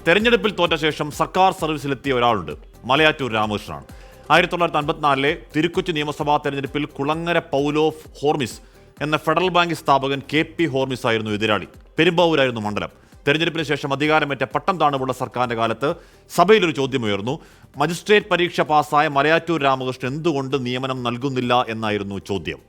തെരഞ്ഞെടുപ്പിൽ തോറ്റ ശേഷം സർക്കാർ സർവീസിലെത്തിയ ഒരാളുണ്ട്. മലയാറ്റൂർ രാമകൃഷ്ണനാണ്. 1954 തിരുക്കൊച്ചി നിയമസഭാ തെരഞ്ഞെടുപ്പിൽ കുളങ്ങര പൗലോഫ് ഹോർമിസ് എന്ന ഫെഡറൽ ബാങ്ക് സ്ഥാപകൻ KP ഹോർമിസ് ആയിരുന്നു എതിരാളി. പെരുമ്പാവൂരായിരുന്നു മണ്ഡലം. തെരഞ്ഞെടുപ്പിന് ശേഷം അധികാരമേറ്റ പട്ടം താണുള്ള സർക്കാരിന്റെ കാലത്ത് സഭയിലൊരു ചോദ്യമുയർന്നു. മജിസ്ട്രേറ്റ് പരീക്ഷ പാസ്സായ മലയാറ്റൂർ രാമകൃഷ്ണൻ എന്തുകൊണ്ട് നിയമനം നൽകുന്നില്ല എന്നായിരുന്നു ചോദ്യം.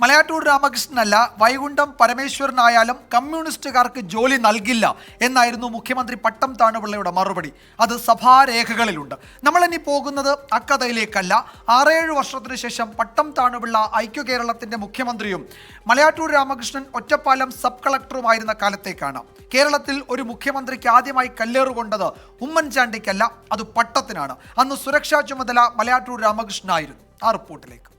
മലയാറ്റൂർ രാമകൃഷ്ണനല്ല, വൈകുണ്ഠം പരമേശ്വരനായാലും കമ്മ്യൂണിസ്റ്റുകാർക്ക് ജോലി നൽകില്ല എന്നായിരുന്നു മുഖ്യമന്ത്രി പട്ടം താണുപിള്ളയുടെ മറുപടി. അത് സഭാരേഖകളിലുണ്ട്. നമ്മളിനി പോകുന്നത് അക്കഥയിലേക്കല്ല. 6-7 വർഷത്തിന് ശേഷം പട്ടം താണുപിള്ള ഐക്യ കേരളത്തിന്റെ മുഖ്യമന്ത്രിയും മലയാറ്റൂർ രാമകൃഷ്ണൻ ഒറ്റപ്പാലം സബ് കളക്ടറുമായിരുന്ന കാലത്തേക്കാണ്. കേരളത്തിൽ ഒരു മുഖ്യമന്ത്രിക്ക് ആദ്യമായി കല്ലേറുകൊണ്ടത് ഉമ്മൻചാണ്ടിക്കല്ല, അത് പട്ടത്തിനാണ്. അന്ന് സുരക്ഷാ ചുമതല മലയാറ്റൂർ രാമകൃഷ്ണനായിരുന്നു. ആ റിപ്പോർട്ടിലേക്ക്.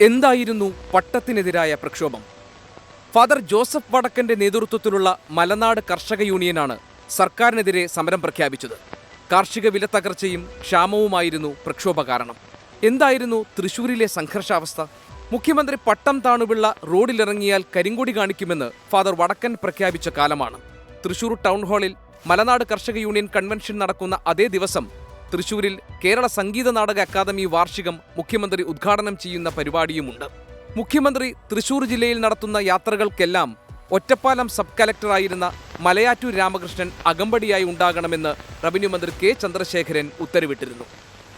എന്തായിരുന്നു പട്ടത്തിനെതിരായ പ്രക്ഷോഭം? ഫാദർ ജോസഫ് വടക്കന്റെ നേതൃത്വത്തിലുള്ള മലനാട് കർഷക യൂണിയനാണ് സർക്കാരിനെതിരെ സമരം പ്രഖ്യാപിച്ചത്. കാർഷിക വില തകർച്ചയും ക്ഷാമവുമായിരുന്നു പ്രക്ഷോഭ കാരണം. എന്തായിരുന്നു തൃശൂരിലെ സംഘർഷാവസ്ഥ? മുഖ്യമന്ത്രി പട്ടം താണുപിള്ള റോഡിലിറങ്ങിയാൽ കരിങ്കൊടി കാണിക്കുമെന്ന് ഫാദർ വടക്കൻ പ്രഖ്യാപിച്ച കാലമാണ്. തൃശൂർ ടൗൺ ഹാളിൽ മലനാട് കർഷക യൂണിയൻ കൺവെൻഷൻ നടക്കുന്ന അതേ ദിവസം തൃശൂരിൽ കേരള സംഗീത നാടക അക്കാദമി വാർഷികം മുഖ്യമന്ത്രി ഉദ്ഘാടനം ചെയ്യുന്ന പരിപാടിയുമുണ്ട്. മുഖ്യമന്ത്രി തൃശൂർ ജില്ലയിൽ നടത്തുന്ന യാത്രകൾക്കെല്ലാം ഒറ്റപ്പാലം സബ് കലക്ടറായിരുന്ന മലയാറ്റൂർ രാമകൃഷ്ണൻ അകമ്പടിയായി ഉണ്ടാകണമെന്ന് റവന്യൂ മന്ത്രി K. ചന്ദ്രശേഖരൻ ഉത്തരവിട്ടിരുന്നു.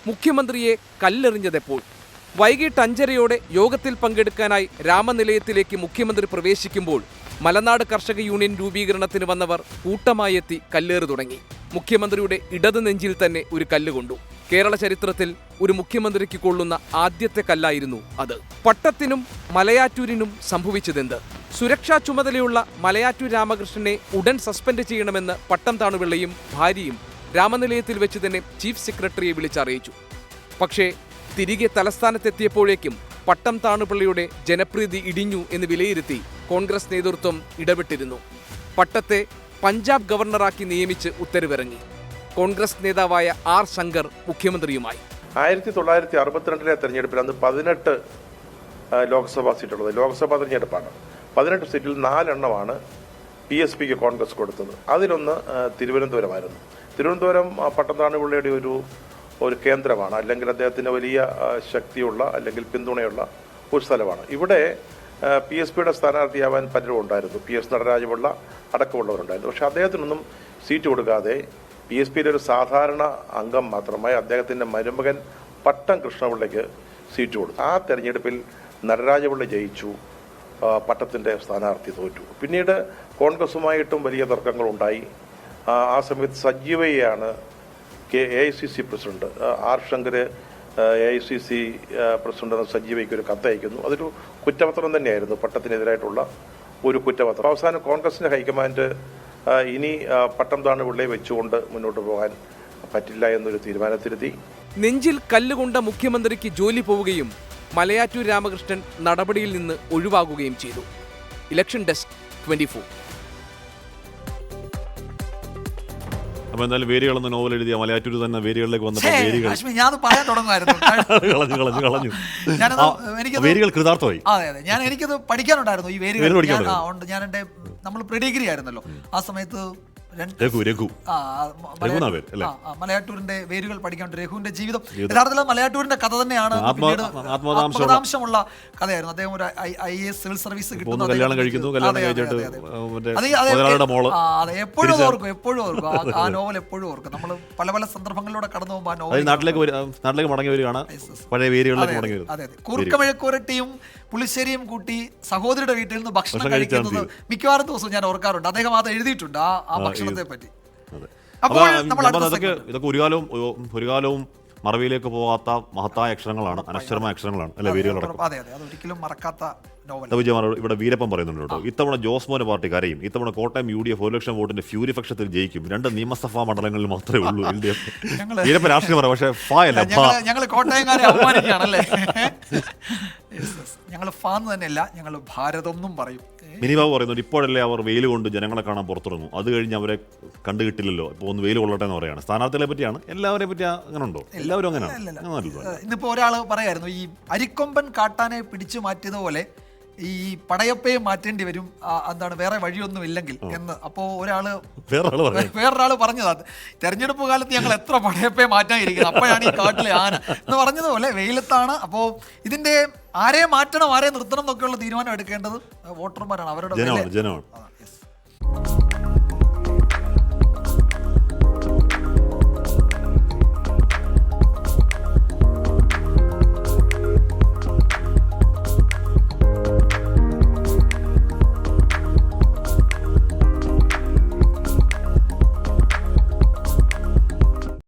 മുഖ്യമന്ത്രിയെ കല്ലെറിഞ്ഞതെപ്പോൾ? വൈകിട്ട് 5:30 യോഗത്തിൽ പങ്കെടുക്കാനായി രാമനിലയത്തിലേക്ക് മുഖ്യമന്ത്രി പ്രവേശിക്കുമ്പോൾ മലനാട് കർഷക യൂണിയൻ രൂപീകരണത്തിന് വന്നവർ കൂട്ടമായി എത്തി കല്ലേറ് തുടങ്ങി. മുഖ്യമന്ത്രിയുടെ ഇടത് നെഞ്ചിൽ തന്നെ ഒരു കല്ല് കൊണ്ടു. കേരള ചരിത്രത്തിൽ ഒരു മുഖ്യമന്ത്രിക്ക് കൊള്ളുന്ന ആദ്യത്തെ കല്ലായിരുന്നു അത്. പട്ടത്തിനും മലയാറ്റൂരിനും സംഭവിച്ചതെന്ത്? സുരക്ഷാ ചുമതലയുള്ള മലയാറ്റൂർ രാമകൃഷ്ണനെ ഉടൻ സസ്പെൻഡ് ചെയ്യണമെന്ന് പട്ടം താണുപിള്ളയും ഭാര്യയും രാമനിലയത്തിൽ വെച്ച് തന്നെ ചീഫ് സെക്രട്ടറിയെ വിളിച്ചറിയിച്ചു. പക്ഷേ തിരികെ തലസ്ഥാനത്തെത്തിയപ്പോഴേക്കും പട്ടം താണുപിള്ളയുടെ ജനപ്രീതി ഇടിഞ്ഞു എന്ന് വിലയിരുത്തി കോൺഗ്രസ് നേതൃത്വം ഇടപെട്ടിരുന്നു. പട്ടത്തെ പഞ്ചാബ് ഗവർണറാക്കി നിയമിച്ച് ഉത്തരവിറങ്ങി. കോൺഗ്രസ് നേതാവായ R. ശങ്കർ മുഖ്യമന്ത്രിയുമായി. 1962 തെരഞ്ഞെടുപ്പിൽ അന്ന് 18 ലോക്സഭാ സീറ്റുള്ളത്. ലോക്സഭാ തെരഞ്ഞെടുപ്പാണ്. 18 സീറ്റിൽ 4 എണ്ണമാണ് PSPക്ക് കോൺഗ്രസ് കൊടുത്തത്. അതിലൊന്ന് തിരുവനന്തപുരമായിരുന്നു. തിരുവനന്തപുരം പട്ടം താണുപിള്ളയുടെ ഒരു കേന്ദ്രമാണ്, അല്ലെങ്കിൽ അദ്ദേഹത്തിന് വലിയ ശക്തിയുള്ള അല്ലെങ്കിൽ പിന്തുണയുള്ള ഒരു സ്ഥലമാണ്. ഇവിടെ PSPയുടെ സ്ഥാനാർത്ഥിയാവാൻ പലരും ഉണ്ടായിരുന്നു. PS നടരാജപിള്ള അടക്കമുള്ളവരുണ്ടായിരുന്നു. പക്ഷെ അദ്ദേഹത്തിനൊന്നും സീറ്റ് കൊടുക്കാതെ PSPയുടെ ഒരു സാധാരണ അംഗം മാത്രമായി അദ്ദേഹത്തിൻ്റെ മരുമകൻ പട്ടം കൃഷ്ണപിള്ളയ്ക്ക് സീറ്റ് കൊടുത്തു. ആ തെരഞ്ഞെടുപ്പിൽ നടരാജപിള്ള ജയിച്ചു, പട്ടത്തിൻ്റെ സ്ഥാനാർത്ഥി തോറ്റു. പിന്നീട് കോൺഗ്രസുമായിട്ടും വലിയ തർക്കങ്ങളുണ്ടായി. ആ സമയത്ത് സജീവയാണ് AICC president R. Shankar AICC president സജീവയ്ക്ക് ഒരു കത്തയക്കുന്നു. അതൊരു കുറ്റപത്രം തന്നെയായിരുന്നു, പട്ടത്തിനെതിരായിട്ടുള്ള ഒരു കുറ്റപത്രം. അവസാനം കോൺഗ്രസിന്റെ ഹൈക്കമാൻഡ് ഇനി പട്ടം താണുപിള്ളയെ വെച്ചുകൊണ്ട് മുന്നോട്ട് പോകാൻ പറ്റില്ല എന്നൊരു തീരുമാനത്തിലെത്തി. നെഞ്ചിൽ കല്ലുകൊണ്ട മുഖ്യമന്ത്രിക്ക് ജോലി പോവുകയും മലയാറ്റൂർ രാമകൃഷ്ണൻ നടപടിയിൽ നിന്ന് ഒഴിവാകുകയും ചെയ്തു. Election desk 24. അപ്പൊ എന്തായാലും വേരുകളെന്ന നോവൽ എഴുതിയ മലയാറ്റൂർ തന്നെ വേരുകളിലേക്ക് വന്നപ്പോൾ വേരുകൾ കൃതാർത്ഥമായി. അതെ, എനിക്കത് പഠിക്കാനുണ്ടായിരുന്നു. ഈ വേരുകൾ ഞാൻ എൻ്റെ നമ്മൾ പ്രീഡിഗ്രി ആയിരുന്നല്ലോ ആ സമയത്ത്. മലയാറ്റൂരിന്റെ വേരുകൾ പഠിക്കാൻ രഘുവിന്റെ ജീവിതം യഥാർത്ഥത്തിൽ മലയാറ്റൂരിന്റെ കഥ തന്നെയാണ്. ആത്മകഥാംശമുള്ള കഥയായിരുന്നു. അദ്ദേഹം ഒരു IAS സിവിൽ സർവീസ് കിട്ടുന്നു, എപ്പോഴും ഓർക്കും ആ നോവൽ എപ്പോഴും ഓർക്കും. നമ്മൾ പല സന്ദർഭങ്ങളിലൂടെ കടന്നു പോകുമ്പോൾ ആ നോവൽ നാട്ടിലേക്ക് മടങ്ങി വരികയാണ്. പഴയ വേരുകളിലേക്ക് മടങ്ങി വരും. അതെ, കൂർക്കമഴക്കൂരട്ടിയും പുളിശ്ശേരിയും കൂട്ടി സഹോദരിയുടെ വീട്ടിൽ നിന്ന് ഭക്ഷണം കഴിക്കുന്നത് മിക്കവാറും ദിവസവും ഞാൻ ഓർക്കാറുണ്ട്. അദ്ദേഹം അത് എഴുതിയിട്ടുണ്ട് ആ ഭക്ഷണത്തെ പറ്റി. ഇതൊക്കെ ഒരു കാലവും മറവിയിലേക്ക് പോകാത്ത മഹത്തായ അക്ഷരങ്ങളാണ്, അനശ്വരമായ അക്ഷരങ്ങളാണ് അല്ലെ വേരുകളടക്കം. ഒരിക്കലും മറക്കാത്ത നോവൽ. ഇവിടെ വീരപ്പൻ പറയുന്നുണ്ട് കേട്ടോ, ഇത്തവണ ജോസ് മോനെ പാർട്ടി കരയും, ഇത്തവണ കോട്ടയം UDF 1 ലക്ഷം വോട്ടിന്റെ ഭൂരിപക്ഷത്തിൽ ജയിക്കും, 2 നിയമസഭാ മണ്ഡലങ്ങളിൽ മാത്രമേ ഉള്ളൂ LDF. വീരപ്പൻ രാഷ്ട്രീയം പറയാം, പക്ഷേ ഞങ്ങൾ കോട്ടയംകാരെ അപമാനിക്കുകയാണല്ലേ. ഞങ്ങൾ ഫാന്ന് തന്നെയല്ല, ഞങ്ങൾ ഭാരതം എന്നും പറയും. മിനിബാബു പറയുന്നുണ്ട് ഇപ്പോഴല്ലേ അവർ വെയിൽ കൊണ്ട് ജനങ്ങളെ കാണാൻ പുറത്തിറങ്ങും, അത് കഴിഞ്ഞ് അവരെ കണ്ടു കിട്ടില്ലല്ലോ, ഇപ്പോൾ ഒന്ന് വെയിൽ കൊള്ളട്ടെ എന്ന് പറയാണ്. സ്ഥാനാർത്ഥികളെ പറ്റിയാണ്, എല്ലാവരെ പറ്റി അങ്ങനെ ഉണ്ടോ? എല്ലാവരും അങ്ങനെയാണ്. ഇന്നിപ്പോ ഒരാൾ പറയായിരുന്നു ഈ അരിക്കൊമ്പൻ കാട്ടാനെ പിടിച്ചു മാറ്റിയതുപോലെ ഈ പടയപ്പയും മാറ്റേണ്ടി വരും, എന്താണ് വേറെ വഴിയൊന്നും ഇല്ലെങ്കിൽ എന്ന്. അപ്പോ വേറൊരാള് പറഞ്ഞത് തെരഞ്ഞെടുപ്പ് കാലത്ത് ഞങ്ങൾ എത്ര പടയപ്പയെ മാറ്റാനിരിക്കുന്നത്, അപ്പോഴാണ് ഈ കാട്ടിലെ ആന എന്ന് പറഞ്ഞതുപോലെ വെയിലത്താണ്. അപ്പോൾ ഇതിന്റെ ആരെ മാറ്റണം ആരെ നിർത്തണം എന്നൊക്കെയുള്ള തീരുമാനം എടുക്കേണ്ടത് വോട്ടർമാരാണ്, അവരുടെ ജനമാണ്.